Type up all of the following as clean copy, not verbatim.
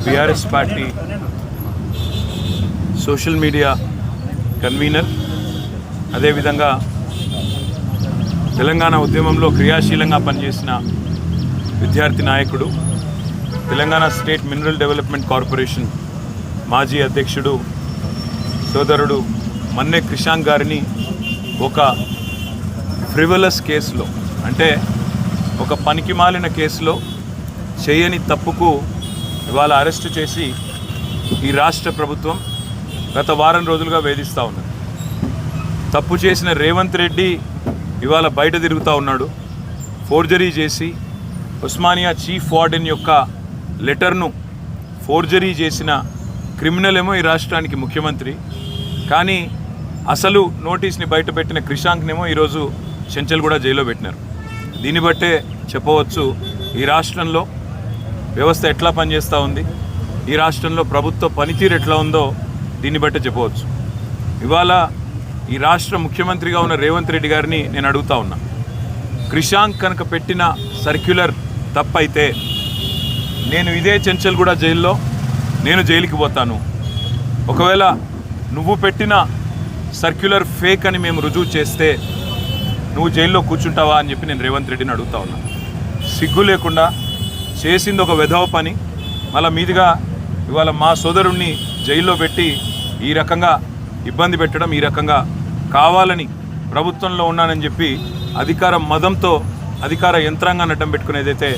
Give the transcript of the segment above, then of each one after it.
BRS party social media convener, అదేవిధంగా తెలంగాణ ఉద్యమంలో క్రియాశీలంగా పనిచేసిన విద్యార్థి నాయకుడు, Telangana state mineral development corporation మాజీ అధ్యక్షుడు సోదరుడు మన్నే క్రిషాంక్ గారిని ఒక ఫ్రివలస్ కేసులో, అంటే ఒక పనికిమాలిన కేసులో చేయని తప్పుకు ఇవాళ అరెస్టు చేసి ఈ రాష్ట్ర ప్రభుత్వం గత వారం రోజులుగా వేధిస్తూ ఉన్నది. తప్పు చేసిన రేవంత్ రెడ్డి ఇవాళ బయట తిరుగుతూ ఉన్నాడు. ఫోర్జరీ చేసి ఉస్మానియా చీఫ్ వార్డెన్ యొక్క లెటర్ను ఫోర్జరీ చేసిన క్రిమినల్ ఏమో ఈ రాష్ట్రానికి ముఖ్యమంత్రి, కానీ అసలు నోటీస్ని బయటపెట్టిన క్రిషాంక్నేమో ఈరోజు చెంచల్గూడ జైల్లో పెట్టినారు. దీన్ని బట్టే చెప్పవచ్చు ఈ రాష్ట్రంలో వ్యవస్థ ఎట్లా పనిచేస్తూ ఉంది, ఈ రాష్ట్రంలో ప్రభుత్వ పనితీరు ఎట్లా ఉందో దీన్ని బట్టే చెప్పవచ్చు. ఇవాళ ఈ రాష్ట్ర ముఖ్యమంత్రిగా ఉన్న రేవంత్ రెడ్డి గారిని నేను అడుగుతా ఉన్నా, క్రిషాంక్ కనుక పెట్టిన సర్క్యులర్ తప్పైతే నేను ఇదే చెంచల్గూడ జైల్లో నేను జైలుకి పోతాను. ఒకవేళ నువ్వు పెట్టిన సర్క్యులర్ ఫేక్ అని మేము రుజువు చేస్తే నువ్వు జైల్లో కూర్చుంటావా అని చెప్పి నేను రేవంత్ రెడ్డిని అడుగుతా ఉన్నా. సిగ్గు లేకుండా చేసింది ఒక వెధవ పని, మళ్ళీ మీదుగా ఇవాళ మా సోదరుణ్ణి జైల్లో పెట్టి ఈ రకంగా ఇబ్బంది పెట్టడం, ఈ రకంగా కావాలని ప్రభుత్వంలో ఉన్నానని చెప్పి అధికార మదంతో అధికార యంత్రాంగాన్ని అడ్డం పెట్టుకునేదైతే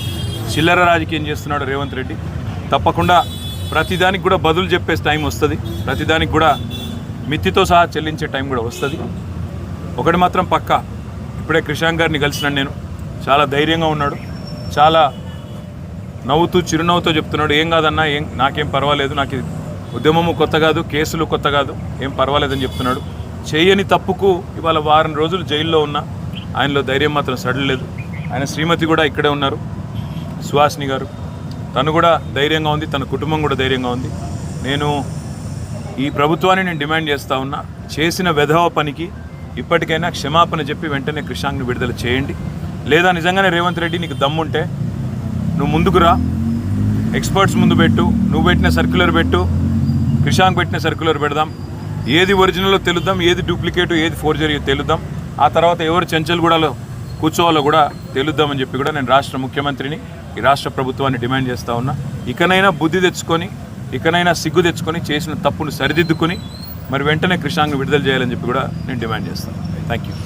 చిల్లర రాజకీయం చేస్తున్నాడు రేవంత్ రెడ్డి. తప్పకుండా ప్రతిదానికి కూడా బదులు చెప్పే టైం వస్తుంది, ప్రతిదానికి కూడా మిత్తితో సహా చెల్లించే టైం కూడా వస్తుంది. ఒకటి మాత్రం పక్కా, ఇప్పుడే క్రిషాంక్ గారిని కలిసినాను నేను. చాలా ధైర్యంగా ఉన్నాడు, చాలా నవ్వుతూ చిరునవ్వుతో చెప్తున్నాడు, ఏం కాదన్నా, నాకేం పర్వాలేదు, నాకు ఉద్యమము కొత్త కాదు, కేసులు కొత్త కాదు, ఏం పర్వాలేదని చెప్తున్నాడు. చేయని తప్పుకు ఇవాళ వారం రోజులు జైల్లో ఉన్నా ఆయనలో ధైర్యం మాత్రం సడలేదు. ఆయన శ్రీమతి కూడా ఇక్కడే ఉన్నారు, సుహాసిని గారు, తను కూడా ధైర్యంగా ఉంది, తన కుటుంబం కూడా ధైర్యంగా ఉంది. నేను ఈ ప్రభుత్వాన్ని నేను డిమాండ్ చేస్తూ ఉన్నా, చేసిన వెధవ పనికి ఇప్పటికైనా క్షమాపణ చెప్పి వెంటనే క్రిషాంక్ని విడుదల చేయండి. లేదా నిజంగానే రేవంత్ రెడ్డి నీకు దమ్ముంటే నువ్వు ముందుకు రా, ఎక్స్పర్ట్స్ ముందు పెట్టు, నువ్వు పెట్టిన సర్క్యులర్ పెట్టు, క్రిషాంక్ పెట్టిన సర్క్యులర్ పెడదాం, ఏది ఒరిజినల్లో తెలుద్దాం, ఏది డూప్లికేటు, ఏది ఫోర్జరీ తెలుద్దాం. ఆ తర్వాత ఎవరు చెంచల్గూడలో కూర్చోవాలో కూడా తెలుద్దామని చెప్పి కూడా నేను రాష్ట్ర ముఖ్యమంత్రిని, ఈ రాష్ట్ర ప్రభుత్వాన్ని డిమాండ్ చేస్తూ ఉన్నా. ఇకనైనా బుద్ధి తెచ్చుకొని, ఇకనైనా సిగ్గు తెచ్చుకొని, చేసిన తప్పును సరిదిద్దుకొని మరి వెంటనే క్రిషాంక్ని విడుదల చేయాలని చెప్పి కూడా నేను డిమాండ్ చేస్తాను. Thank you.